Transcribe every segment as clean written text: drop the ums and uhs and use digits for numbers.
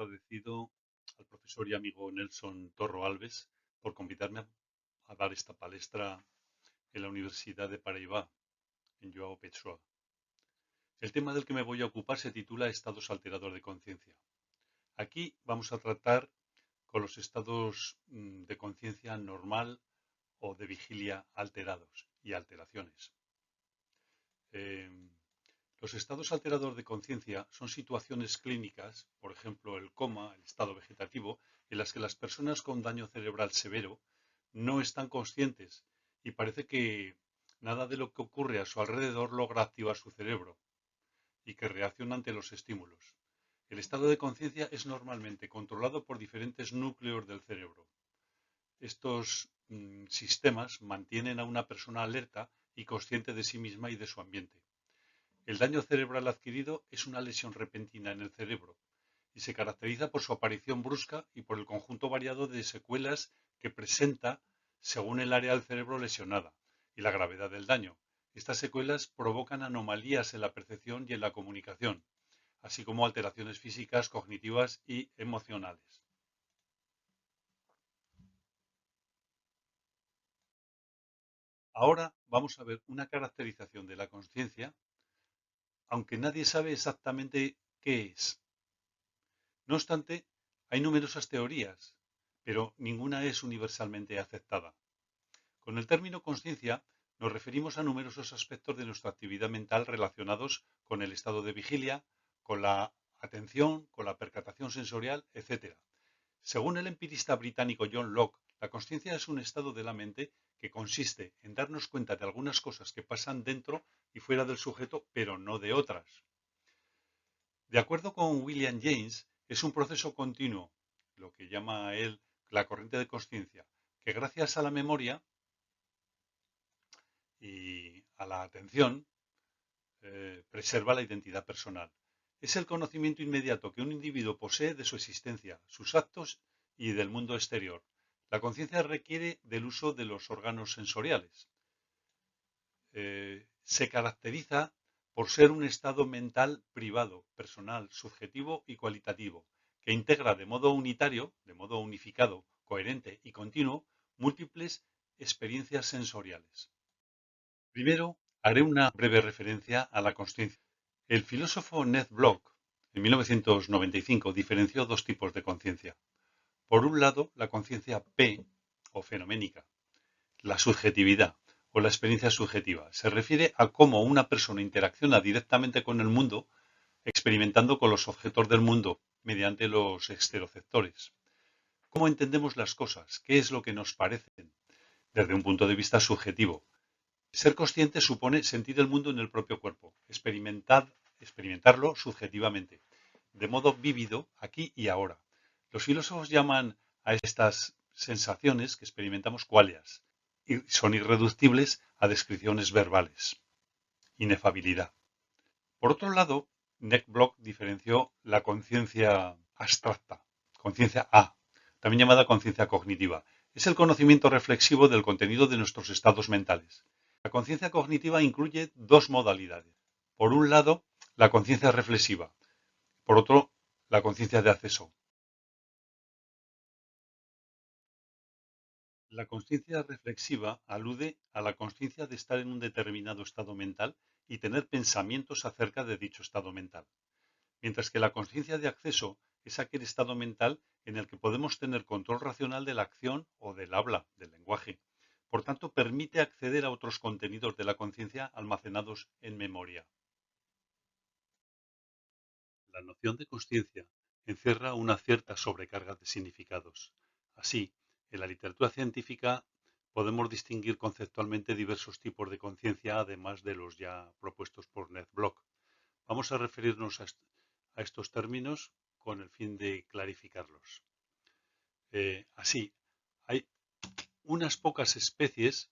agradecido al profesor y amigo Nelson Torro Alves por convidarme a dar esta palestra en la Universidad de Paraíba, en Joao Pessoa. El tema del que me voy a ocupar se titula Estados alterados de conciencia. Aquí vamos a tratar con los estados de conciencia normal o de vigilia alterados y alteraciones. Los estados alterados de conciencia son situaciones clínicas, por ejemplo el coma, el estado vegetativo, en las que las personas con daño cerebral severo no están conscientes y parece que nada de lo que ocurre a su alrededor logra activar su cerebro y que reacciona ante los estímulos. El estado de conciencia es normalmente controlado por diferentes núcleos del cerebro. Estos sistemas mantienen a una persona alerta y consciente de sí misma y de su ambiente. El daño cerebral adquirido es una lesión repentina en el cerebro y se caracteriza por su aparición brusca y por el conjunto variado de secuelas que presenta según el área del cerebro lesionada y la gravedad del daño. Estas secuelas provocan anomalías en la percepción y en la comunicación, así como alteraciones físicas, cognitivas y emocionales. Ahora vamos a ver una caracterización de la consciencia, aunque nadie sabe exactamente qué es. No obstante, hay numerosas teorías, pero ninguna es universalmente aceptada. Con el término consciencia nos referimos a numerosos aspectos de nuestra actividad mental relacionados con el estado de vigilia, con la atención, con la percatación sensorial, etc. Según el empirista británico John Locke, la consciencia es un estado de la mente que consiste en darnos cuenta de algunas cosas que pasan dentro y fuera del sujeto, pero no de otras. De acuerdo con William James, es un proceso continuo, lo que llama él la corriente de consciencia, que gracias a la memoria y a la atención preserva la identidad personal. Es el conocimiento inmediato que un individuo posee de su existencia, sus actos y del mundo exterior. La conciencia requiere del uso de los órganos sensoriales. Se caracteriza por ser un estado mental privado, personal, subjetivo y cualitativo, que integra de modo unitario, de modo unificado, coherente y continuo, múltiples experiencias sensoriales. Primero, haré una breve referencia a la consciencia. El filósofo Ned Block, en 1995, diferenció dos tipos de conciencia. Por un lado, la conciencia P, o fenoménica, la subjetividad, o la experiencia subjetiva. Se refiere a cómo una persona interacciona directamente con el mundo, experimentando con los objetos del mundo, mediante los exteroceptores. ¿Cómo entendemos las cosas? ¿Qué es lo que nos parecen? Desde un punto de vista subjetivo. Ser consciente supone sentir el mundo en el propio cuerpo, experimentarlo subjetivamente, de modo vívido, aquí y ahora. Los filósofos llaman a estas sensaciones que experimentamos qualias y son irreductibles a descripciones verbales. Inefabilidad. Por otro lado, Nick Block diferenció la conciencia abstracta, conciencia A, también llamada conciencia cognitiva. Es el conocimiento reflexivo del contenido de nuestros estados mentales. La conciencia cognitiva incluye dos modalidades. Por un lado, la conciencia reflexiva. Por otro, la conciencia de acceso. La conciencia reflexiva alude a la conciencia de estar en un determinado estado mental y tener pensamientos acerca de dicho estado mental. Mientras que la conciencia de acceso es aquel estado mental en el que podemos tener control racional de la acción o del habla, del lenguaje. Por tanto, permite acceder a otros contenidos de la conciencia almacenados en memoria. La noción de consciencia encierra una cierta sobrecarga de significados. Así, en la literatura científica podemos distinguir conceptualmente diversos tipos de conciencia, además de los ya propuestos por Ned Block. Vamos a referirnos a estos términos con el fin de clarificarlos. Así, hay unas pocas especies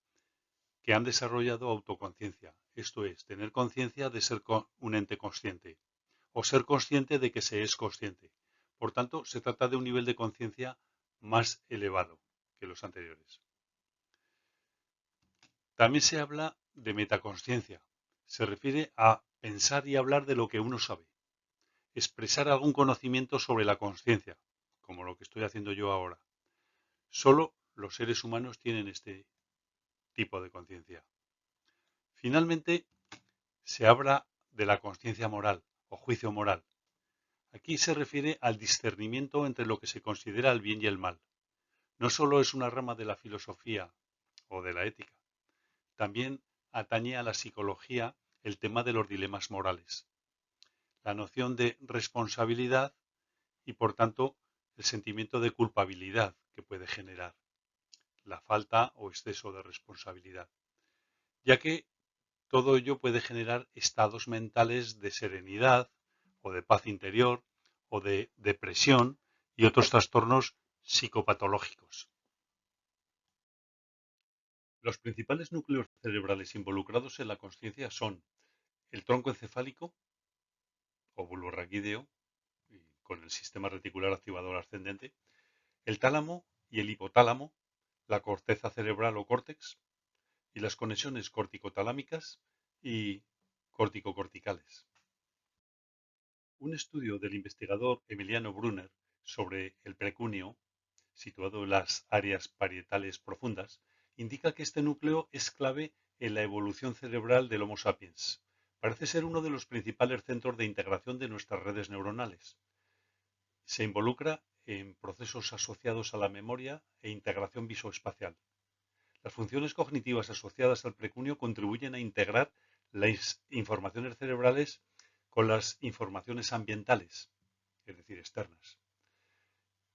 que han desarrollado autoconciencia, esto es, tener conciencia de ser un ente consciente o ser consciente de que se es consciente. Por tanto, se trata de un nivel de conciencia más elevado que los anteriores. También se habla de metaconsciencia. Se refiere a pensar y hablar de lo que uno sabe. expresar algún conocimiento sobre la consciencia, como lo que estoy haciendo yo ahora. Solo los seres humanos tienen este tipo de conciencia. Finalmente, se habla de la conciencia moral o juicio moral. Aquí se refiere al discernimiento entre lo que se considera el bien y el mal. No solo es una rama de la filosofía o de la ética, también atañe a la psicología el tema de los dilemas morales, la noción de responsabilidad y, por tanto, el sentimiento de culpabilidad que puede generar la falta o exceso de responsabilidad, ya que todo ello puede generar estados mentales de serenidad o de paz interior o de depresión y otros trastornos psicopatológicos. Los principales núcleos cerebrales involucrados en la consciencia son el tronco encefálico o bulbo raquídeo con el sistema reticular activador ascendente, el tálamo y el hipotálamo, la corteza cerebral o córtex y las conexiones corticotalámicas y corticocorticales. Un estudio del investigador Emiliano Brunner sobre el precuneus, situado en las áreas parietales profundas, indica que este núcleo es clave en la evolución cerebral del Homo sapiens. Parece ser uno de los principales centros de integración de nuestras redes neuronales. Se involucra en procesos asociados a la memoria e integración visoespacial. Las funciones cognitivas asociadas al precuneus contribuyen a integrar las informaciones cerebrales con las informaciones ambientales, es decir, externas.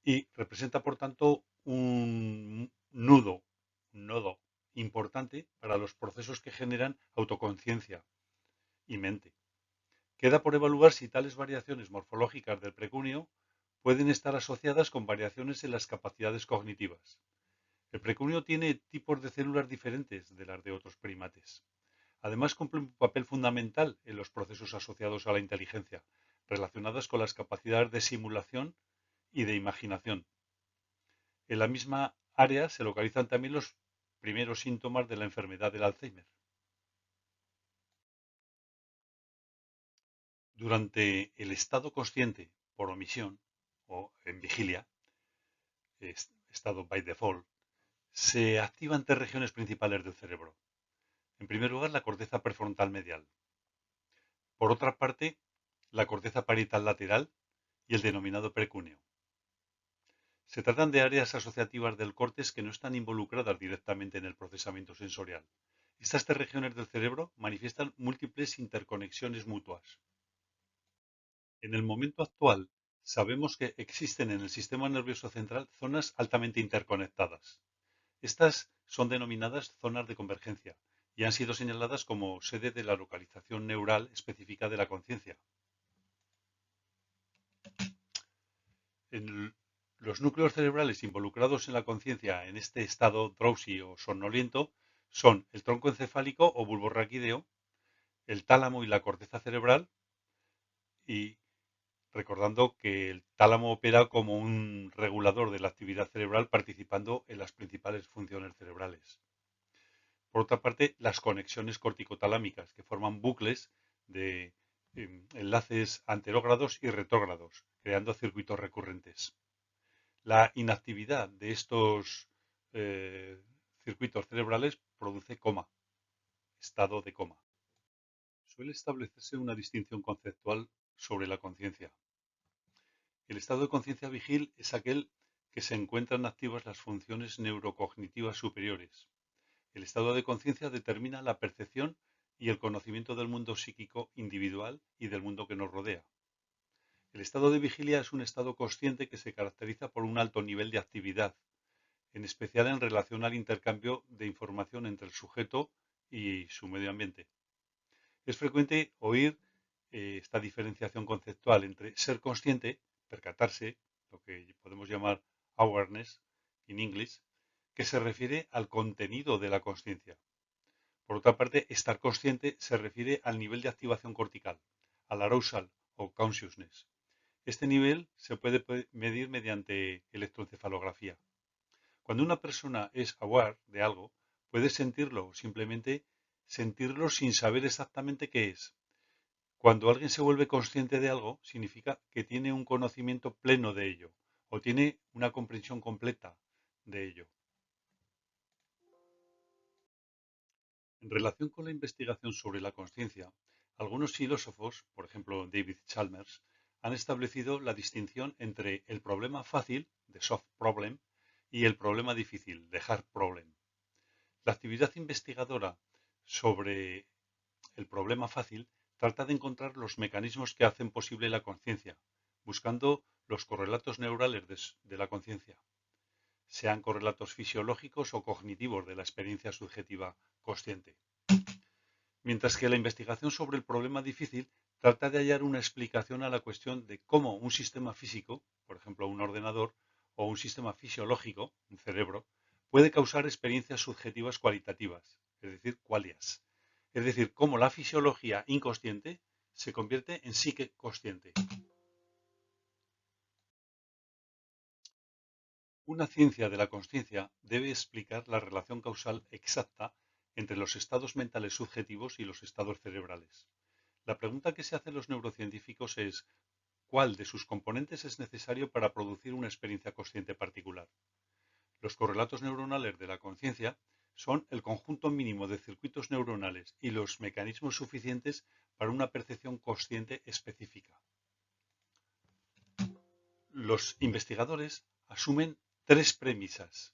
Y representa, por tanto, un nodo importante para los procesos que generan autoconciencia y mente. Queda por evaluar si tales variaciones morfológicas del precuneus pueden estar asociadas con variaciones en las capacidades cognitivas. El precuneus tiene tipos de células diferentes de las de otros primates. Además, cumple un papel fundamental en los procesos asociados a la inteligencia, relacionadas con las capacidades de simulación y de imaginación. En la misma área se localizan también los primeros síntomas de la enfermedad del Alzheimer. Durante el estado consciente por omisión o en vigilia, estado by default, se activan tres regiones principales del cerebro. En primer lugar, la corteza prefrontal medial. Por otra parte, la corteza parietal lateral y el denominado precuneus. Se tratan de áreas asociativas del córtex que no están involucradas directamente en el procesamiento sensorial. Estas tres regiones del cerebro manifiestan múltiples interconexiones mutuas. En el momento actual, sabemos que existen en el sistema nervioso central zonas altamente interconectadas. Estas son denominadas zonas de convergencia y han sido señaladas como sede de la localización neural específica de la conciencia. Los núcleos cerebrales involucrados en la conciencia en este estado drowsy o somnoliento son el tronco encefálico o bulbo raquídeo, el tálamo y la corteza cerebral, y recordando que el tálamo opera como un regulador de la actividad cerebral participando en las principales funciones cerebrales. Por otra parte, las conexiones corticotalámicas, que forman bucles de enlaces anterógrados y retrógrados, creando circuitos recurrentes. La inactividad de estos circuitos cerebrales produce coma, estado de coma. Suele establecerse una distinción conceptual sobre la conciencia. El estado de conciencia vigil es aquel que se encuentran activas las funciones neurocognitivas superiores. El estado de conciencia determina la percepción y el conocimiento del mundo psíquico individual y del mundo que nos rodea. El estado de vigilia es un estado consciente que se caracteriza por un alto nivel de actividad, en especial en relación al intercambio de información entre el sujeto y su medio ambiente. Es frecuente oír esta diferenciación conceptual entre ser consciente, percatarse, lo que podemos llamar awareness en inglés, que se refiere al contenido de la consciencia. Por otra parte, estar consciente se refiere al nivel de activación cortical, al arousal o consciousness. Este nivel se puede medir mediante electroencefalografía. Cuando una persona es aware de algo, puede sentirlo, simplemente sentirlo sin saber exactamente qué es. Cuando alguien se vuelve consciente de algo, significa que tiene un conocimiento pleno de ello o tiene una comprensión completa de ello. En relación con la investigación sobre la conciencia, algunos filósofos, por ejemplo David Chalmers, han establecido la distinción entre el problema fácil, de soft problem, y el problema difícil, de hard problem. La actividad investigadora sobre el problema fácil trata de encontrar los mecanismos que hacen posible la conciencia, buscando los correlatos neurales de la conciencia, sean correlatos fisiológicos o cognitivos de la experiencia subjetiva consciente. Mientras que la investigación sobre el problema difícil trata de hallar una explicación a la cuestión de cómo un sistema físico, por ejemplo un ordenador, o un sistema fisiológico, un cerebro, puede causar experiencias subjetivas cualitativas, es decir, qualias. Es decir, cómo la fisiología inconsciente se convierte en psique consciente. Una ciencia de la consciencia debe explicar la relación causal exacta entre los estados mentales subjetivos y los estados cerebrales. La pregunta que se hacen los neurocientíficos es ¿cuál de sus componentes es necesario para producir una experiencia consciente particular? Los correlatos neuronales de la conciencia son el conjunto mínimo de circuitos neuronales y los mecanismos suficientes para una percepción consciente específica. Los investigadores asumen tres premisas.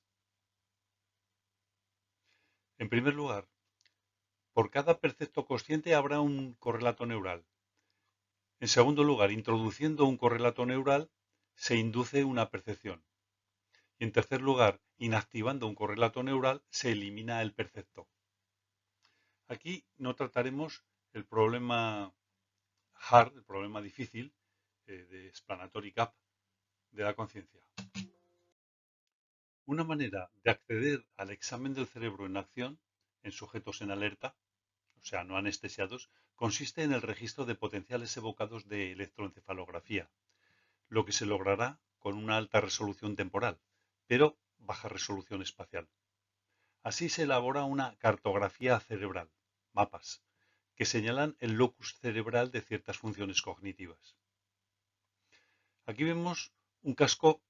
En primer lugar, por cada percepto consciente habrá un correlato neural. En segundo lugar, introduciendo un correlato neural se induce una percepción. Y en tercer lugar, inactivando un correlato neural se elimina el percepto. Aquí no trataremos el problema hard, el problema difícil de explanatory gap de la conciencia. Una manera de acceder al examen del cerebro en acción en sujetos en alerta, o sea, no anestesiados, consiste en el registro de potenciales evocados de electroencefalografía, lo que se logrará con una alta resolución temporal, pero baja resolución espacial. Así se elabora una cartografía cerebral, mapas, que señalan el locus cerebral de ciertas funciones cognitivas. Aquí vemos un casco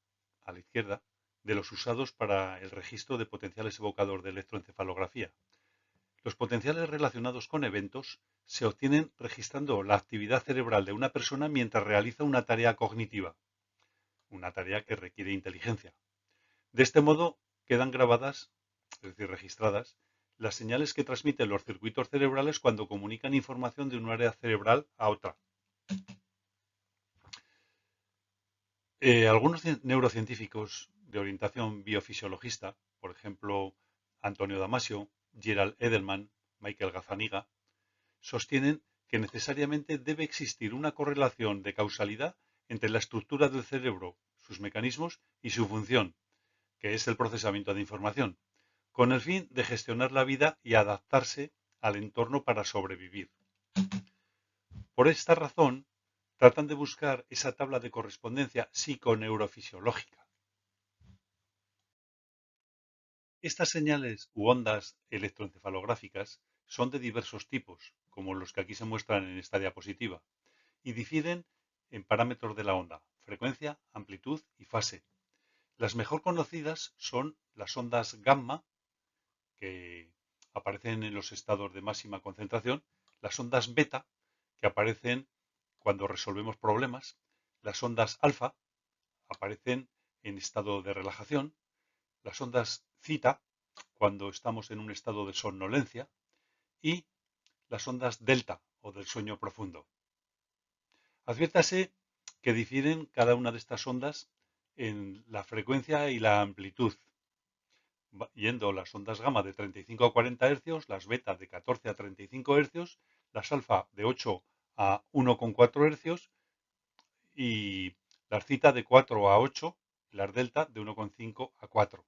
a la izquierda de los usados para el registro de potenciales evocadores de electroencefalografía. Los potenciales relacionados con eventos se obtienen registrando la actividad cerebral de una persona mientras realiza una tarea cognitiva, una tarea que requiere inteligencia. De este modo quedan grabadas, es decir, registradas, las señales que transmiten los circuitos cerebrales cuando comunican información de un área cerebral a otra. Algunos neurocientíficos de orientación biofisiologista, por ejemplo, Antonio Damasio, Gerald Edelman, Michael Gazzaniga, sostienen que necesariamente debe existir una correlación de causalidad entre la estructura del cerebro, sus mecanismos y su función, que es el procesamiento de información, con el fin de gestionar la vida y adaptarse al entorno para sobrevivir. Por esta razón, tratan de buscar esa tabla de correspondencia psiconeurofisiológica. Estas señales u ondas electroencefalográficas son de diversos tipos, como los que aquí se muestran en esta diapositiva, y difieren en parámetros de la onda, frecuencia, amplitud y fase. Las mejor conocidas son las ondas gamma, que aparecen en los estados de máxima concentración, las ondas beta, que aparecen cuando resolvemos problemas, las ondas alfa aparecen en estado de relajación, las ondas zeta cuando estamos en un estado de somnolencia y las ondas delta o del sueño profundo. Adviértase que difieren cada una de estas ondas en la frecuencia y la amplitud, yendo las ondas gamma de 35 a 40 Hz, las beta de 14 a 35 Hz, las alfa de 8 a 1,4 Hz y las zeta de 4 a 8, las delta de 1,5 a 4.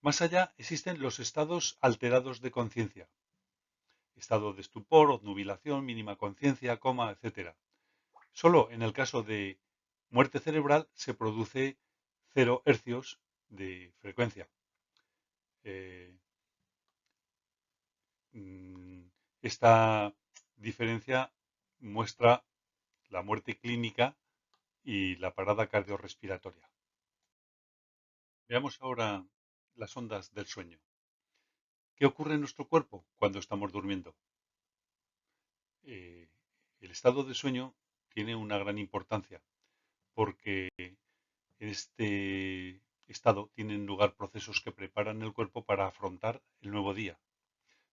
Más allá existen los estados alterados de conciencia, estado de estupor, obnubilación, mínima conciencia, coma, etc. Solo en el caso de muerte cerebral se produce 0 hercios de frecuencia. Esta diferencia muestra la muerte clínica y la parada cardiorrespiratoria. Veamos ahora las ondas del sueño. ¿Qué ocurre en nuestro cuerpo cuando estamos durmiendo? Eh, el estado de sueño tiene una gran importancia porque en este estado tienen lugar procesos que preparan el cuerpo para afrontar el nuevo día.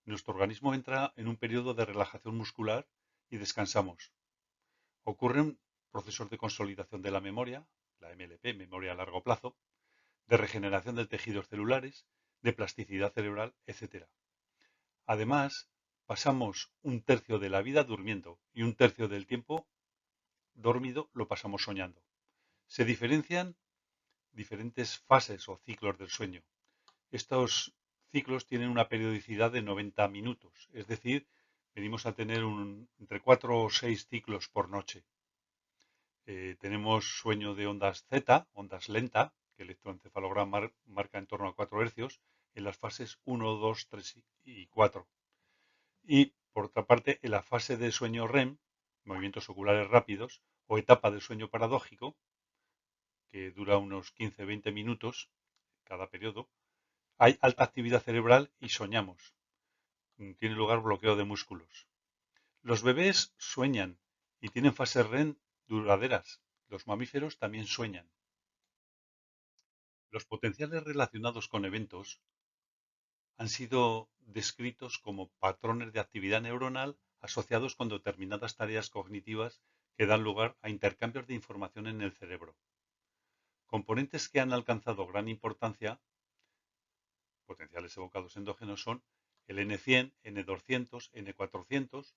Nuestro organismo entra en un periodo de relajación muscular y descansamos. Ocurren procesos de consolidación de la memoria, la MLP, memoria a largo plazo, de regeneración de tejidos celulares, de plasticidad cerebral, etc. Además, pasamos un tercio de la vida durmiendo y un tercio del tiempo dormido lo pasamos soñando. Se diferencian diferentes fases o ciclos del sueño. Estos ciclos tienen una periodicidad de 90 minutos, es decir, venimos a tener entre 4 o 6 ciclos por noche. Tenemos sueño de ondas Z, ondas lenta, que el electroencefalograma marca en torno a 4 hercios, en las fases 1, 2, 3 y 4. Y, por otra parte, en la fase de sueño REM, movimientos oculares rápidos, o etapa de sueño paradójico, que dura unos 15-20 minutos cada periodo, hay alta actividad cerebral y soñamos. Tiene lugar bloqueo de músculos. Los bebés sueñan y tienen fases REM duraderas. Los mamíferos también sueñan. Los potenciales relacionados con eventos han sido descritos como patrones de actividad neuronal asociados con determinadas tareas cognitivas que dan lugar a intercambios de información en el cerebro. Componentes que han alcanzado gran importancia, potenciales evocados endógenos, son el N100, N200, N400,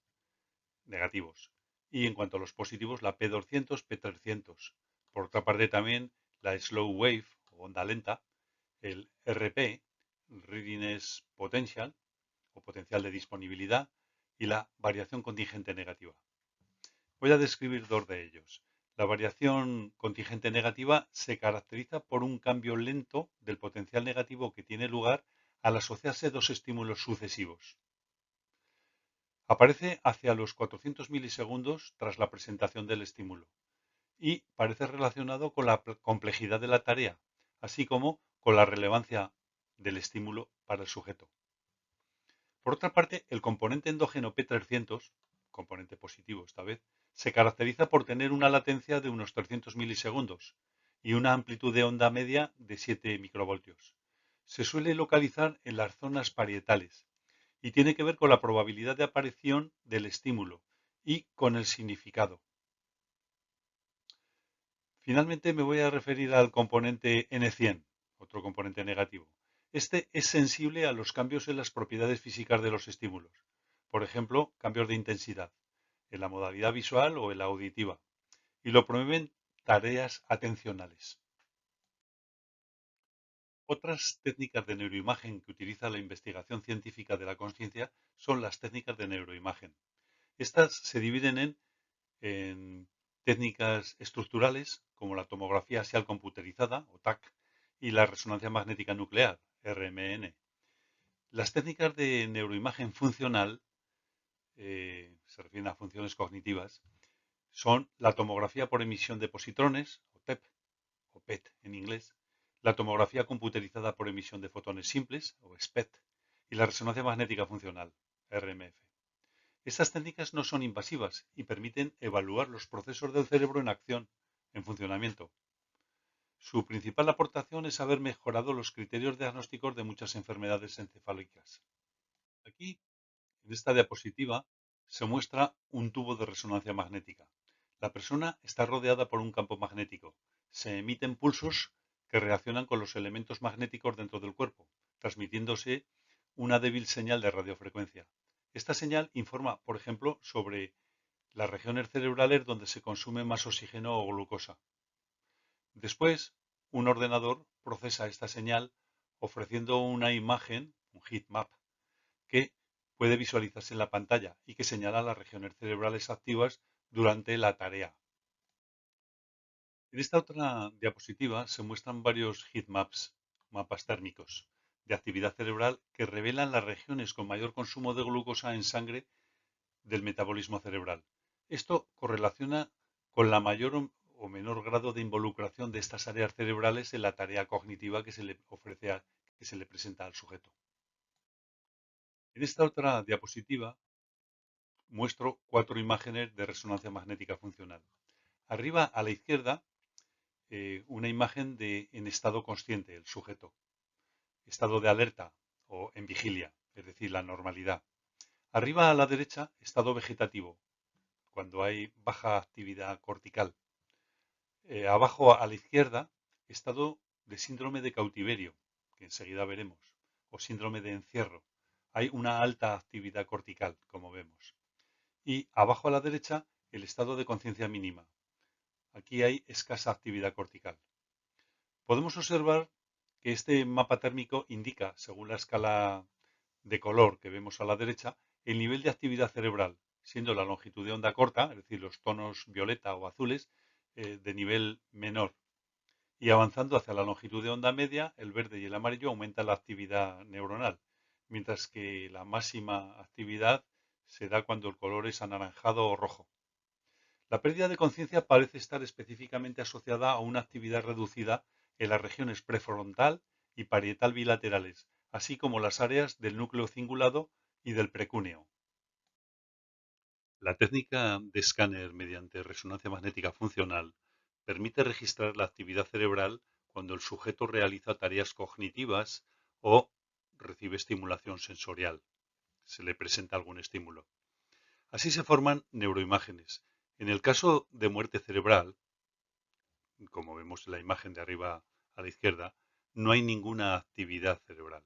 negativos. Y en cuanto a los positivos, la P200, P300. Por otra parte también la slow wave o onda lenta, el RP, Readiness Potential o potencial de disponibilidad, y la variación contingente negativa. Voy a describir dos de ellos. La variación contingente negativa se caracteriza por un cambio lento del potencial negativo que tiene lugar al asociarse dos estímulos sucesivos. Aparece hacia los 400 milisegundos tras la presentación del estímulo y parece relacionado con la complejidad de la tarea, así como con la relevancia del estímulo para el sujeto. Por otra parte, el componente endógeno P300, componente positivo esta vez, se caracteriza por tener una latencia de unos 300 milisegundos y una amplitud de onda media de 7 microvoltios. Se suele localizar en las zonas parietales y tiene que ver con la probabilidad de aparición del estímulo y con el significado. Finalmente me voy a referir al componente N100, otro componente negativo. Este es sensible a los cambios en las propiedades físicas de los estímulos. Por ejemplo, cambios de intensidad, en la modalidad visual o en la auditiva, y lo promueven tareas atencionales. Otras técnicas de neuroimagen que utiliza la investigación científica de la conciencia son las técnicas de neuroimagen. Estas se dividen en técnicas estructurales, como la tomografía axial computerizada, o TAC, y la resonancia magnética nuclear, RMN. Las técnicas de neuroimagen funcional, se refieren a funciones cognitivas, son la tomografía por emisión de positrones, o TEP, o PET en inglés, la tomografía computerizada por emisión de fotones simples, o SPET, y la resonancia magnética funcional, RMF. Estas técnicas no son invasivas y permiten evaluar los procesos del cerebro en acción, en funcionamiento. Su principal aportación es haber mejorado los criterios diagnósticos de muchas enfermedades encefálicas. Aquí, en esta diapositiva, se muestra un tubo de resonancia magnética. La persona está rodeada por un campo magnético. Se emiten pulsos que reaccionan con los elementos magnéticos dentro del cuerpo, transmitiéndose una débil señal de radiofrecuencia. Esta señal informa, por ejemplo, sobre las regiones cerebrales donde se consume más oxígeno o glucosa. Después, un ordenador procesa esta señal ofreciendo una imagen, un heat map, que puede visualizarse en la pantalla y que señala las regiones cerebrales activas durante la tarea. En esta otra diapositiva se muestran varios heat maps, mapas térmicos, de actividad cerebral que revelan las regiones con mayor consumo de glucosa en sangre del metabolismo cerebral. Esto correlaciona con la mayor o menor grado de involucración de estas áreas cerebrales en la tarea cognitiva que se le ofrece, que se le presenta al sujeto. En esta otra diapositiva muestro 4 imágenes de resonancia magnética funcional. Arriba a la izquierda, una imagen en estado consciente, el sujeto, estado de alerta o en vigilia, es decir, la normalidad. Arriba a la derecha, estado vegetativo, cuando hay baja actividad cortical. Abajo a la izquierda, estado de síndrome de cautiverio, que enseguida veremos, o síndrome de encierro. Hay una alta actividad cortical, como vemos. Y abajo a la derecha, el estado de conciencia mínima. Aquí hay escasa actividad cortical. Podemos observar que este mapa térmico indica, según la escala de color que vemos a la derecha, el nivel de actividad cerebral, siendo la longitud de onda corta, es decir, los tonos violeta o azules, de nivel menor. Y avanzando hacia la longitud de onda media, el verde y el amarillo aumenta la actividad neuronal, mientras que la máxima actividad se da cuando el color es anaranjado o rojo. La pérdida de conciencia parece estar específicamente asociada a una actividad reducida en las regiones prefrontal y parietal bilaterales, así como las áreas del núcleo cingulado y del precúneo. La técnica de escáner mediante resonancia magnética funcional permite registrar la actividad cerebral cuando el sujeto realiza tareas cognitivas o recibe estimulación sensorial. Se le presenta algún estímulo. Así se forman neuroimágenes. En el caso de muerte cerebral, como vemos en la imagen de arriba a la izquierda, no hay ninguna actividad cerebral.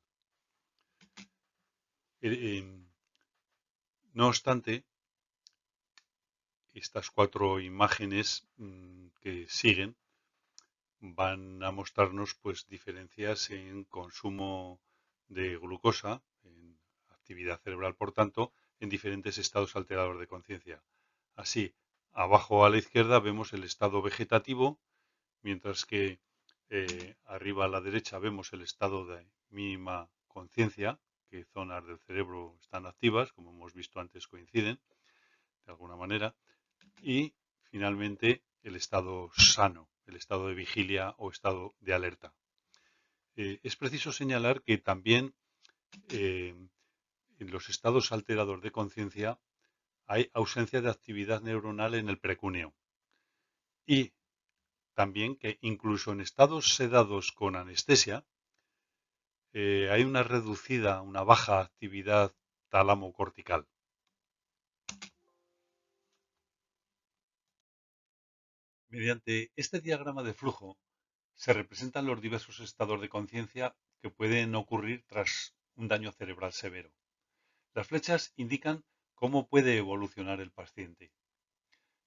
No obstante, estas 4 imágenes que siguen van a mostrarnos pues diferencias en consumo de glucosa, en actividad cerebral, por tanto, en diferentes estados alteradores de conciencia. Así, abajo a la izquierda vemos el estado vegetativo, mientras que arriba a la derecha vemos el estado de mínima conciencia, que zonas del cerebro están activas, como hemos visto antes coinciden, de alguna manera, y finalmente el estado sano, el estado de vigilia o estado de alerta. Es preciso señalar que también en los estados alterados de conciencia hay ausencia de actividad neuronal en el precúneo y también que incluso en estados sedados con anestesia hay una reducida, una baja actividad tálamo-cortical. Mediante este diagrama de flujo se representan los diversos estados de conciencia que pueden ocurrir tras un daño cerebral severo. Las flechas indican cómo puede evolucionar el paciente.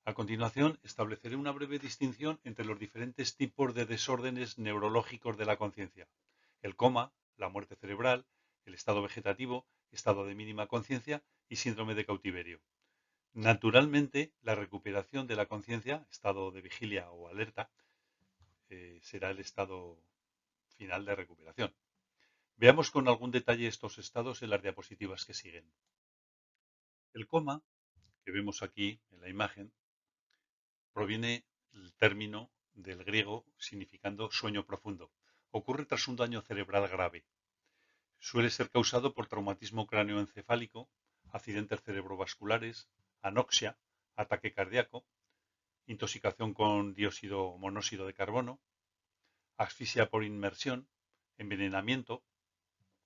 A continuación, estableceré una breve distinción entre los diferentes tipos de desórdenes neurológicos de la conciencia: el coma, la muerte cerebral, el estado vegetativo, estado de mínima conciencia y síndrome de cautiverio. Naturalmente, la recuperación de la conciencia, estado de vigilia o alerta, será el estado final de recuperación. Veamos con algún detalle estos estados en las diapositivas que siguen. El coma, que vemos aquí en la imagen, proviene del término del griego significando sueño profundo. Ocurre tras un daño cerebral grave. Suele ser causado por traumatismo cráneoencefálico, accidentes cerebrovasculares, anoxia, ataque cardíaco, intoxicación con dióxido o monóxido de carbono, asfixia por inmersión, envenenamiento,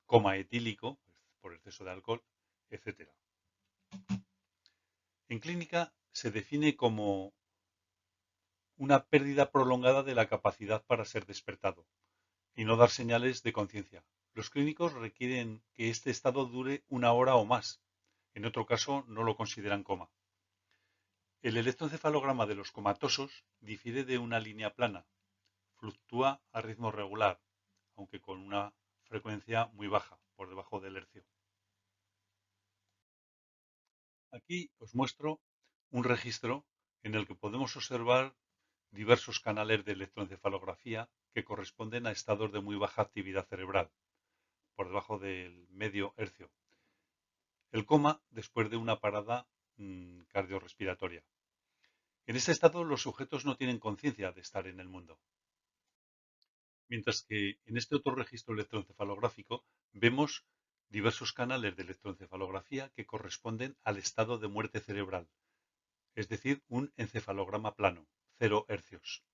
coma etílico por exceso de alcohol, etc. En clínica se define como una pérdida prolongada de la capacidad para ser despertado y no dar señales de conciencia. Los clínicos requieren que este estado dure 1 hora o más. En otro caso, no lo consideran coma. El electroencefalograma de los comatosos difiere de una línea plana. Fluctúa a ritmo regular, aunque con una frecuencia muy baja, por debajo del hercio. Aquí os muestro un registro en el que podemos observar diversos canales de electroencefalografía que corresponden a estados de muy baja actividad cerebral, por debajo del medio hercio. El coma después de una parada cardiorrespiratoria. En este estado los sujetos no tienen conciencia de estar en el mundo. Mientras que en este otro registro electroencefalográfico vemos diversos canales de electroencefalografía que corresponden al estado de muerte cerebral, es decir, un encefalograma plano, 0 hercios.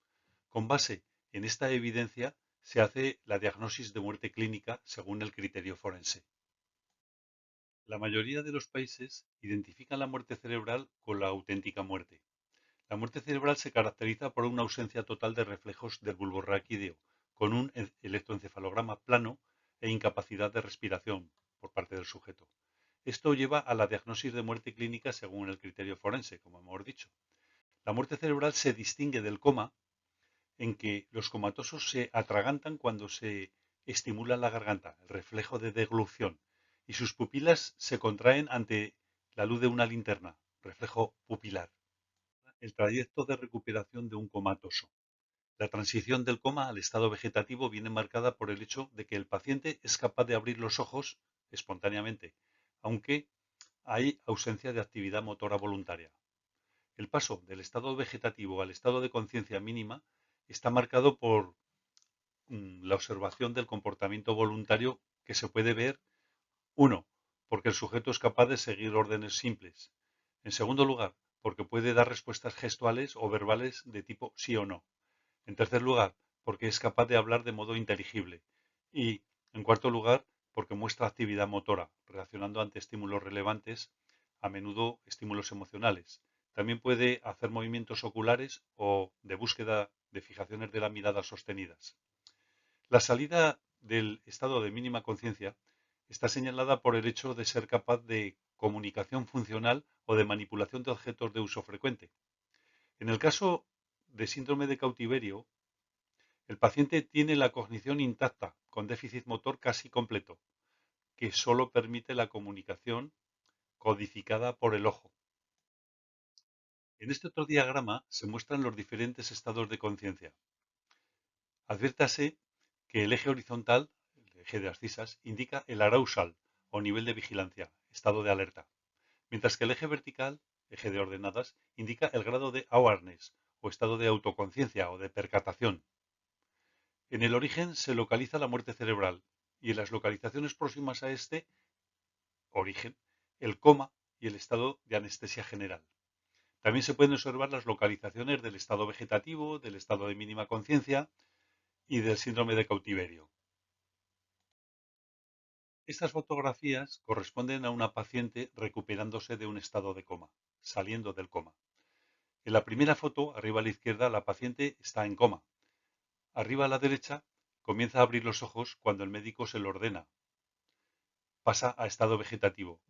Con base en esta evidencia se hace la diagnosis de muerte clínica según el criterio forense. La mayoría de los países identifican la muerte cerebral con la auténtica muerte. La muerte cerebral se caracteriza por una ausencia total de reflejos del bulbo raquídeo, con un electroencefalograma plano e incapacidad de respiración por parte del sujeto. Esto lleva a la diagnosis de muerte clínica según el criterio forense, como hemos dicho. La muerte cerebral se distingue del coma en que los comatosos se atragantan cuando se estimula la garganta, el reflejo de deglución, y sus pupilas se contraen ante la luz de una linterna, reflejo pupilar. El trayecto de recuperación de un comatoso. La transición del coma al estado vegetativo viene marcada por el hecho de que el paciente es capaz de abrir los ojos espontáneamente, aunque hay ausencia de actividad motora voluntaria. El paso del estado vegetativo al estado de conciencia mínima está marcado por la observación del comportamiento voluntario que se puede ver, uno, porque el sujeto es capaz de seguir órdenes simples. En segundo lugar, porque puede dar respuestas gestuales o verbales de tipo sí o no. En tercer lugar, porque es capaz de hablar de modo inteligible. Y, en cuarto lugar, porque muestra actividad motora, reaccionando ante estímulos relevantes, a menudo estímulos emocionales. También puede hacer movimientos oculares o de búsqueda de fijaciones de la mirada sostenidas. La salida del estado de mínima conciencia está señalada por el hecho de ser capaz de comunicación funcional o de manipulación de objetos de uso frecuente. En el caso de síndrome de cautiverio, el paciente tiene la cognición intacta, con déficit motor casi completo, que solo permite la comunicación codificada por el ojo. En este otro diagrama se muestran los diferentes estados de conciencia. Adviértase que el eje horizontal, el eje de abscisas, indica el arousal o nivel de vigilancia, estado de alerta, mientras que el eje vertical, eje de ordenadas, indica el grado de awareness o estado de autoconciencia o de percatación. En el origen se localiza la muerte cerebral y en las localizaciones próximas a este origen, el coma y el estado de anestesia general. También se pueden observar las localizaciones del estado vegetativo, del estado de mínima conciencia y del síndrome de cautiverio. Estas fotografías corresponden a una paciente recuperándose de un estado de coma, saliendo del coma. En la primera foto, arriba a la izquierda, la paciente está en coma. Arriba a la derecha, comienza a abrir los ojos cuando el médico se lo ordena. Pasa a estado vegetativo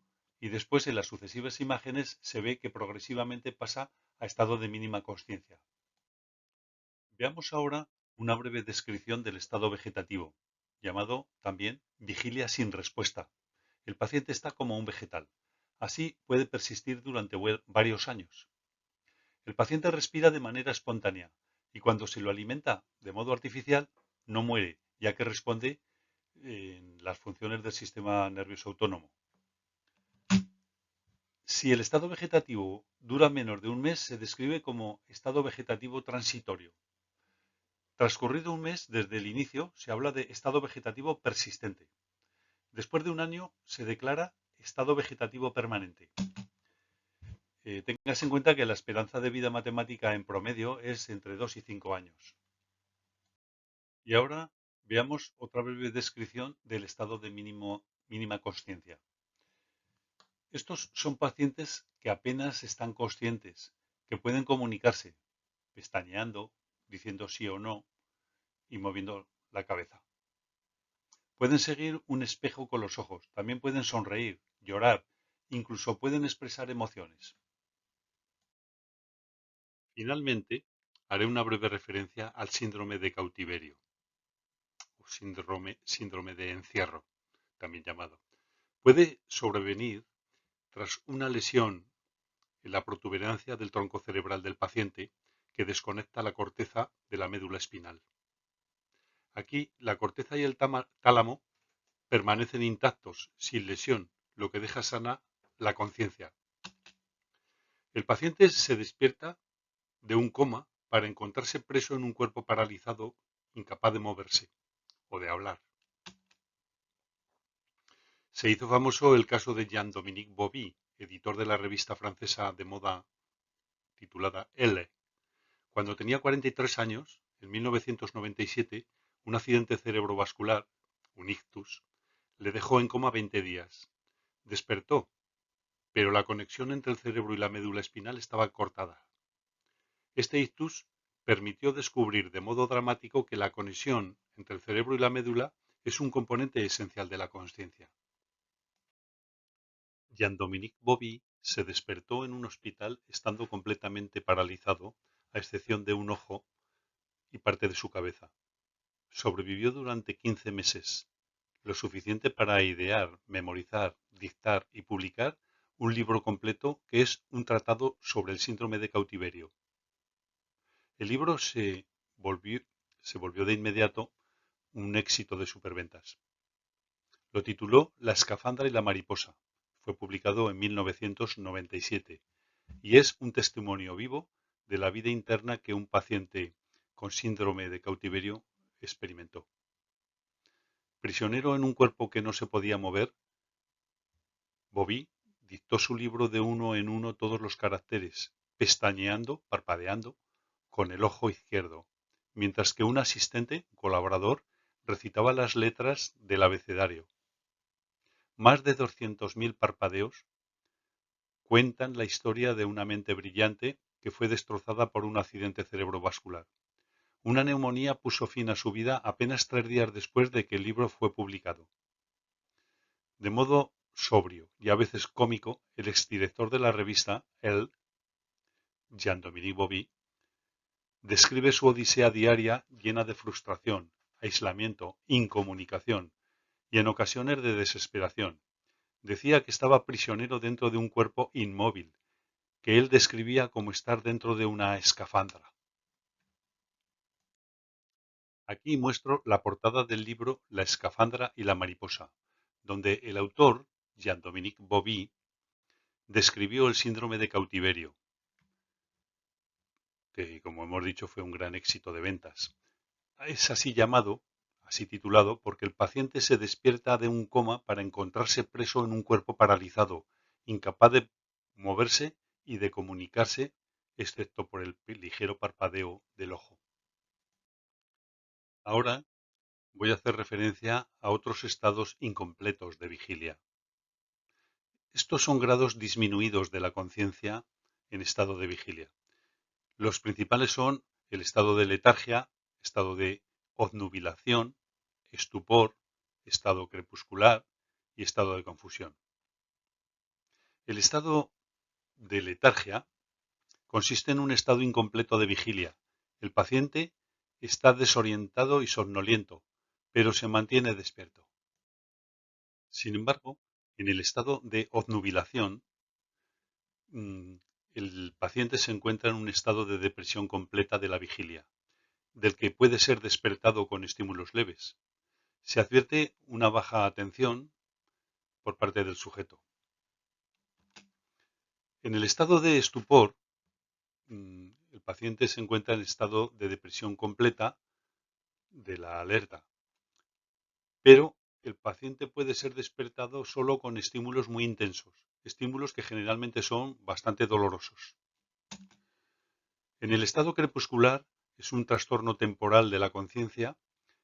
y después en las sucesivas imágenes se ve que progresivamente pasa a estado de mínima consciencia. Veamos ahora una breve descripción del estado vegetativo, llamado también vigilia sin respuesta. El paciente está como un vegetal. Así puede persistir durante varios años. El paciente respira de manera espontánea y cuando se lo alimenta de modo artificial no muere, ya que responde en las funciones del sistema nervioso autónomo. Si el estado vegetativo dura menos de un mes, se describe como estado vegetativo transitorio. Transcurrido un mes desde el inicio, se habla de estado vegetativo persistente. Después de un año, se declara estado vegetativo permanente. Tengas en cuenta que la esperanza de vida matemática en promedio es entre 2 y 5 años. Y ahora veamos otra breve descripción del estado de mínima consciencia. Estos son pacientes que apenas están conscientes, que pueden comunicarse, pestañeando, diciendo sí o no y moviendo la cabeza. Pueden seguir un espejo con los ojos, también pueden sonreír, llorar, incluso pueden expresar emociones. Finalmente, haré una breve referencia al síndrome de cautiverio, o síndrome de encierro, también llamado. Puede sobrevenir tras una lesión en la protuberancia del tronco cerebral del paciente que desconecta la corteza de la médula espinal. Aquí, la corteza y el tálamo permanecen intactos, sin lesión, lo que deja sana la conciencia. El paciente se despierta de un coma para encontrarse preso en un cuerpo paralizado, incapaz de moverse o de hablar. Se hizo famoso el caso de Jean-Dominique Bauby, editor de la revista francesa de moda titulada Elle. Cuando tenía 43 años, en 1997, un accidente cerebrovascular, un ictus, le dejó en coma 20 días. Despertó, pero la conexión entre el cerebro y la médula espinal estaba cortada. Este ictus permitió descubrir de modo dramático que la conexión entre el cerebro y la médula es un componente esencial de la consciencia. Jean-Dominique Bauby se despertó en un hospital estando completamente paralizado, a excepción de un ojo y parte de su cabeza. Sobrevivió durante 15 meses, lo suficiente para idear, memorizar, dictar y publicar un libro completo que es un tratado sobre el síndrome de cautiverio. El libro se volvió de inmediato un éxito de superventas. Lo tituló La escafandra y la mariposa. Fue publicado en 1997 y es un testimonio vivo de la vida interna que un paciente con síndrome de cautiverio experimentó. Prisionero en un cuerpo que no se podía mover, Bauby dictó su libro de uno en uno todos los caracteres, pestañeando, parpadeando, con el ojo izquierdo, mientras que un asistente, un colaborador, recitaba las letras del abecedario. Más de 200.000 parpadeos cuentan la historia de una mente brillante que fue destrozada por un accidente cerebrovascular. Una neumonía puso fin a su vida apenas 3 días después de que el libro fue publicado. De modo sobrio y a veces cómico, el exdirector de la revista, Elle, Jean-Dominique Bauby, describe su odisea diaria llena de frustración, aislamiento, incomunicación y en ocasiones de desesperación. Decía que estaba prisionero dentro de un cuerpo inmóvil, que él describía como estar dentro de una escafandra. Aquí muestro la portada del libro La escafandra y la mariposa, donde el autor, Jean-Dominique Bauby, describió el síndrome de cautiverio, que como hemos dicho fue un gran éxito de ventas. Es así titulado, porque el paciente se despierta de un coma para encontrarse preso en un cuerpo paralizado, incapaz de moverse y de comunicarse, excepto por el ligero parpadeo del ojo. Ahora voy a hacer referencia a otros estados incompletos de vigilia. Estos son grados disminuidos de la conciencia en estado de vigilia. Los principales son el estado de letargia, estado de obnubilación, estupor, estado crepuscular y estado de confusión. El estado de letargia consiste en un estado incompleto de vigilia. El paciente está desorientado y somnoliento, pero se mantiene despierto. Sin embargo, en el estado de obnubilación, el paciente se encuentra en un estado de depresión completa de la vigilia, del que puede ser despertado con estímulos leves. Se advierte una baja atención por parte del sujeto. En el estado de estupor, el paciente se encuentra en estado de depresión completa de la alerta, pero el paciente puede ser despertado solo con estímulos muy intensos, estímulos que generalmente son bastante dolorosos. En el estado crepuscular es un trastorno temporal de la conciencia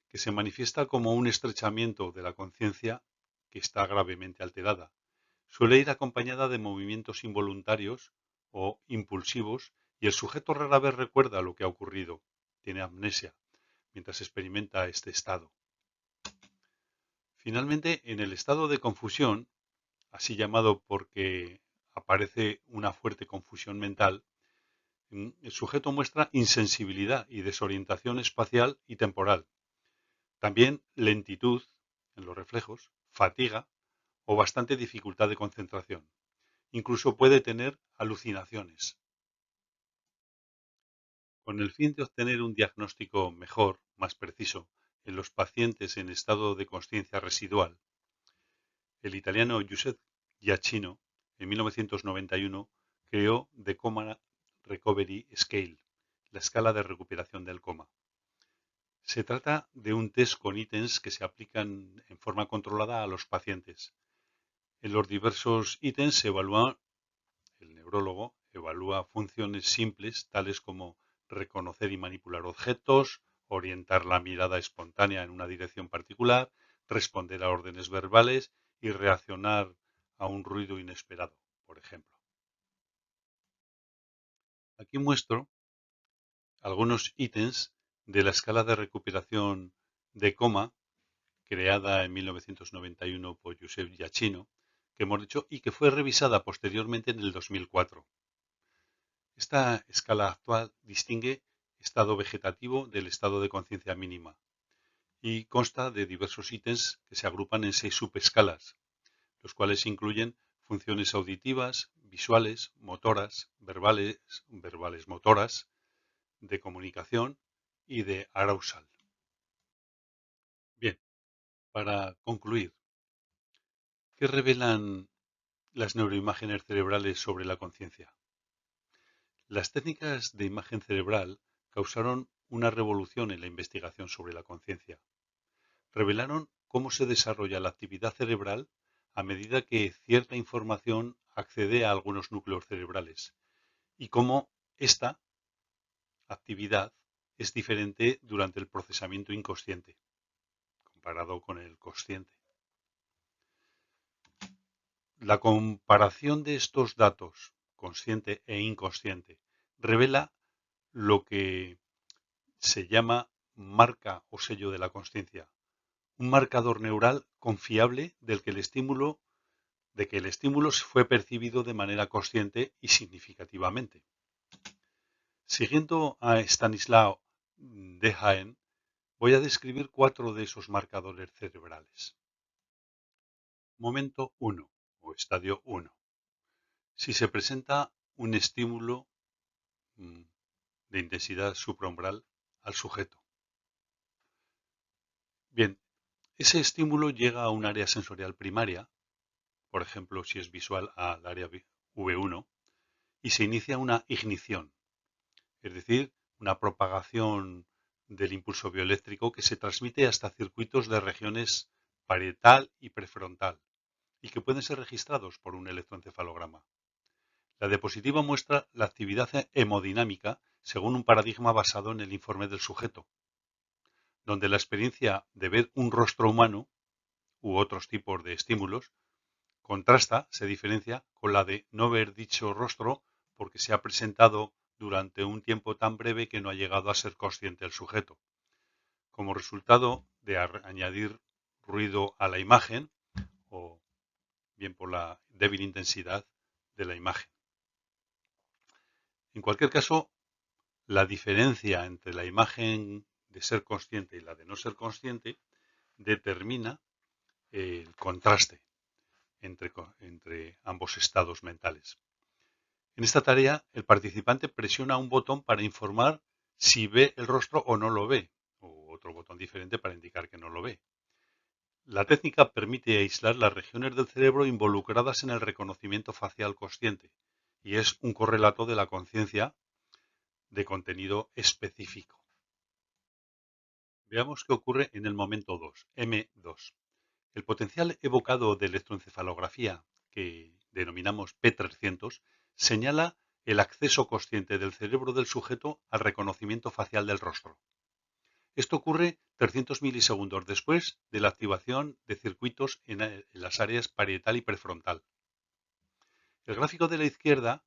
que se manifiesta como un estrechamiento de la conciencia que está gravemente alterada. Suele ir acompañada de movimientos involuntarios o impulsivos y el sujeto rara vez recuerda lo que ha ocurrido, tiene amnesia, mientras experimenta este estado. Finalmente, en el estado de confusión, así llamado porque aparece una fuerte confusión mental, el sujeto muestra insensibilidad y desorientación espacial y temporal. También lentitud en los reflejos, fatiga o bastante dificultad de concentración. Incluso puede tener alucinaciones. Con el fin de obtener un diagnóstico mejor, más preciso, en los pacientes en estado de consciencia residual, el italiano Giuseppe Giacchino, en 1991, creó The Coma Recovery Scale, la escala de recuperación del coma. Se trata de un test con ítems que se aplican en forma controlada a los pacientes. En los diversos ítems el neurólogo evalúa funciones simples tales como reconocer y manipular objetos, orientar la mirada espontánea en una dirección particular, responder a órdenes verbales y reaccionar a un ruido inesperado, por ejemplo. Aquí muestro algunos ítems de la escala de recuperación de coma creada en 1991 por Josep Giacchino, que hemos dicho, y que fue revisada posteriormente en el 2004. Esta escala actual distingue estado vegetativo del estado de conciencia mínima y consta de diversos ítems que se agrupan en 6 subescalas, los cuales incluyen funciones auditivas, visuales, motoras, verbales motoras, de comunicación y de arousal. Bien, para concluir, ¿qué revelan las neuroimágenes cerebrales sobre la conciencia? Las técnicas de imagen cerebral causaron una revolución en la investigación sobre la conciencia. Revelaron cómo se desarrolla la actividad cerebral a medida que cierta información accede a algunos núcleos cerebrales y cómo esta actividad es diferente durante el procesamiento inconsciente comparado con el consciente. La comparación de estos datos, consciente e inconsciente, revela lo que se llama marca o sello de la consciencia, un marcador neural confiable de que el estímulo fue percibido de manera consciente y significativamente. Siguiendo a Stanislaw Dehaene, voy a describir 4 de esos marcadores cerebrales. Momento 1 o estadio 1. Si se presenta un estímulo de intensidad supraumbral al sujeto. Bien, ese estímulo llega a un área sensorial primaria, por ejemplo, si es visual al área V1, y se inicia una ignición, es decir, una propagación del impulso bioeléctrico que se transmite hasta circuitos de regiones parietal y prefrontal y que pueden ser registrados por un electroencefalograma. La diapositiva muestra la actividad hemodinámica según un paradigma basado en el informe del sujeto, donde la experiencia de ver un rostro humano u otros tipos de estímulos contrasta, se diferencia con la de no ver dicho rostro porque se ha presentado durante un tiempo tan breve que no ha llegado a ser consciente el sujeto, como resultado de añadir ruido a la imagen o bien por la débil intensidad de la imagen. En cualquier caso, la diferencia entre la imagen de ser consciente y la de no ser consciente determina el contraste entre ambos estados mentales. En esta tarea, el participante presiona un botón para informar si ve el rostro o no lo ve, o otro botón diferente para indicar que no lo ve. La técnica permite aislar las regiones del cerebro involucradas en el reconocimiento facial consciente y es un correlato de la conciencia de contenido específico. Veamos qué ocurre en el momento 2, M2. El potencial evocado de electroencefalografía, que denominamos P300, señala el acceso consciente del cerebro del sujeto al reconocimiento facial del rostro. Esto ocurre 300 milisegundos después de la activación de circuitos en las áreas parietal y prefrontal. El gráfico de la izquierda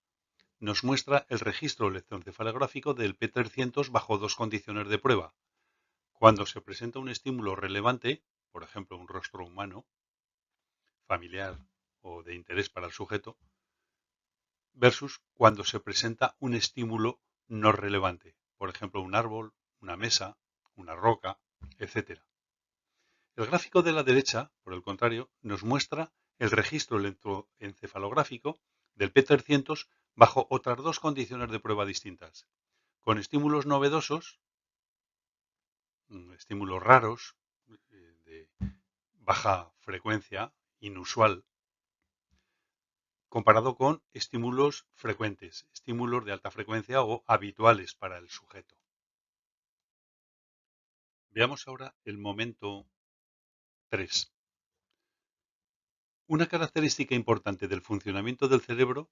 nos muestra el registro electroencefalográfico del P300 bajo 2 condiciones de prueba. Cuando se presenta un estímulo relevante, por ejemplo un rostro humano, familiar o de interés para el sujeto, versus cuando se presenta un estímulo no relevante, por ejemplo un árbol, una mesa, una roca, etc. El gráfico de la derecha, por el contrario, nos muestra el registro electroencefalográfico del P300 bajo otras 2 condiciones de prueba distintas, con estímulos novedosos, estímulos raros, de baja frecuencia, inusual, comparado con estímulos frecuentes, estímulos de alta frecuencia o habituales para el sujeto. Veamos ahora el momento 3. Una característica importante del funcionamiento del cerebro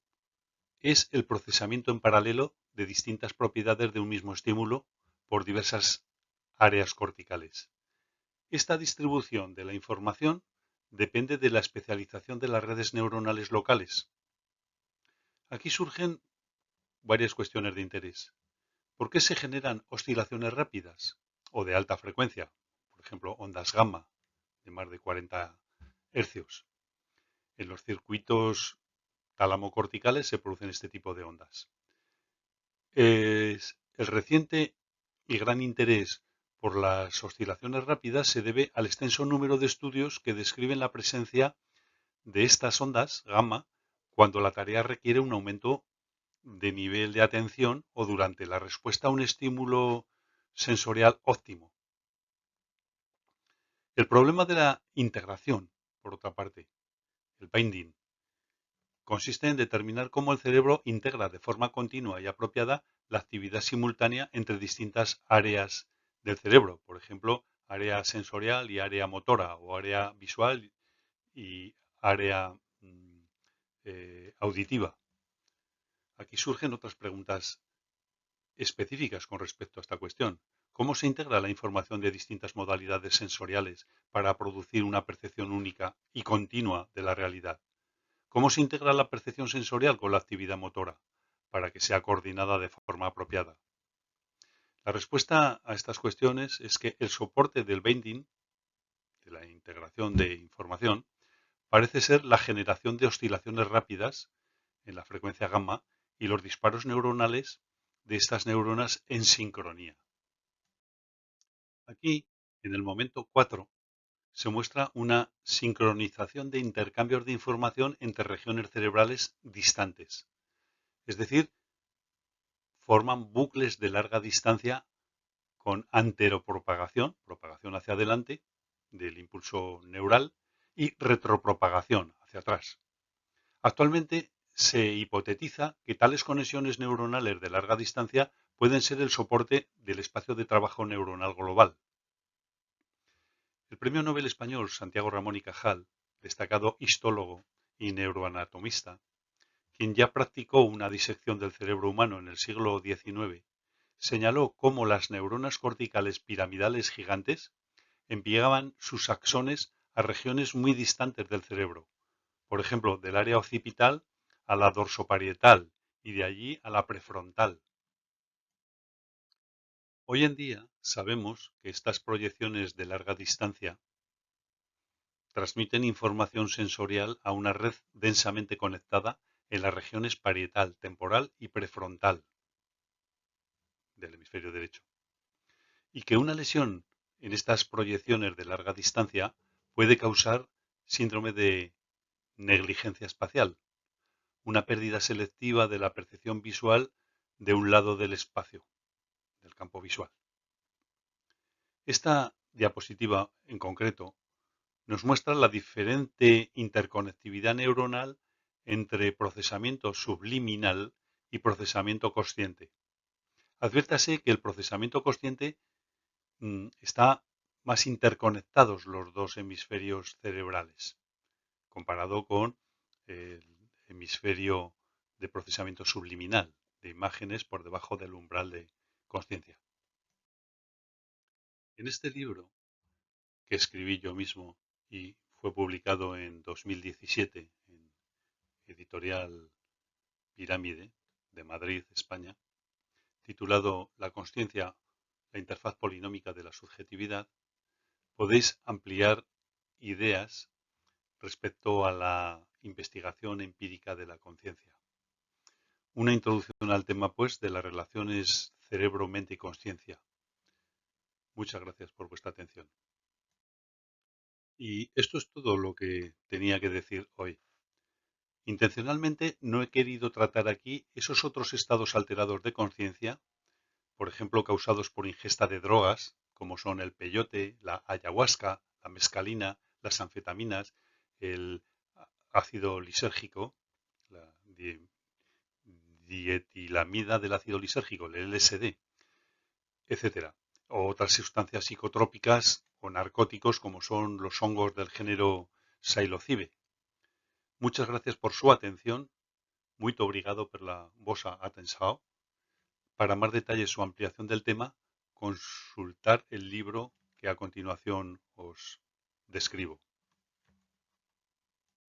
es el procesamiento en paralelo de distintas propiedades de un mismo estímulo por diversas áreas corticales. Esta distribución de la información depende de la especialización de las redes neuronales locales. Aquí surgen varias cuestiones de interés. ¿Por qué se generan oscilaciones rápidas o de alta frecuencia? Por ejemplo, ondas gamma de más de 40 hercios. En los circuitos talamocorticales se producen este tipo de ondas. El reciente y gran interés por las oscilaciones rápidas se debe al extenso número de estudios que describen la presencia de estas ondas gamma cuando la tarea requiere un aumento de nivel de atención o durante la respuesta a un estímulo sensorial óptimo. El problema de la integración, por otra parte, el binding, consiste en determinar cómo el cerebro integra de forma continua y apropiada la actividad simultánea entre distintas áreas del cerebro, por ejemplo, área sensorial y área motora, o área visual y área auditiva. Aquí surgen otras preguntas específicas con respecto a esta cuestión. ¿Cómo se integra la información de distintas modalidades sensoriales para producir una percepción única y continua de la realidad? ¿Cómo se integra la percepción sensorial con la actividad motora para que sea coordinada de forma apropiada? La respuesta a estas cuestiones es que el soporte del binding, de la integración de información, parece ser la generación de oscilaciones rápidas en la frecuencia gamma y los disparos neuronales de estas neuronas en sincronía. Aquí, en el momento 4, se muestra una sincronización de intercambios de información entre regiones cerebrales distantes. Es decir, forman bucles de larga distancia con anteropropagación, propagación hacia adelante del impulso neural, y retropropagación hacia atrás. Actualmente se hipotetiza que tales conexiones neuronales de larga distancia pueden ser el soporte del espacio de trabajo neuronal global. El premio Nobel español Santiago Ramón y Cajal, destacado histólogo y neuroanatomista, quien ya practicó una disección del cerebro humano en el siglo XIX, señaló cómo las neuronas corticales piramidales gigantes enviaban sus axones a regiones muy distantes del cerebro, por ejemplo, del área occipital a la dorsoparietal y de allí a la prefrontal. Hoy en día sabemos que estas proyecciones de larga distancia transmiten información sensorial a una red densamente conectada en las regiones parietal, temporal y prefrontal del hemisferio derecho. Y que una lesión en estas proyecciones de larga distancia puede causar síndrome de negligencia espacial, una pérdida selectiva de la percepción visual de un lado del espacio, del campo visual. Esta diapositiva en concreto nos muestra la diferente interconectividad neuronal entre procesamiento subliminal y procesamiento consciente. Adviértase que el procesamiento consciente está más interconectados los dos hemisferios cerebrales, comparado con el hemisferio de procesamiento subliminal, de imágenes por debajo del umbral de consciencia. En este libro, que escribí yo mismo y fue publicado en 2017 en editorial Pirámide de Madrid, España, titulado La consciencia, la interfaz polinómica de la subjetividad, podéis ampliar ideas respecto a la investigación empírica de la conciencia. Una introducción al tema, pues, de las relaciones cerebro, mente y conciencia. Muchas gracias por vuestra atención. Y esto es todo lo que tenía que decir hoy. Intencionalmente no he querido tratar aquí esos otros estados alterados de conciencia, por ejemplo, causados por ingesta de drogas, como son el peyote, la ayahuasca, la mescalina, las anfetaminas, el ácido lisérgico, la dietilamida del ácido lisérgico, el LSD, etcétera, o otras sustancias psicotrópicas o narcóticos como son los hongos del género psilocybe. Muchas gracias por su atención. Muito obrigado per la vosa atención. Para más detalles o ampliación del tema, consultar el libro que a continuación os describo.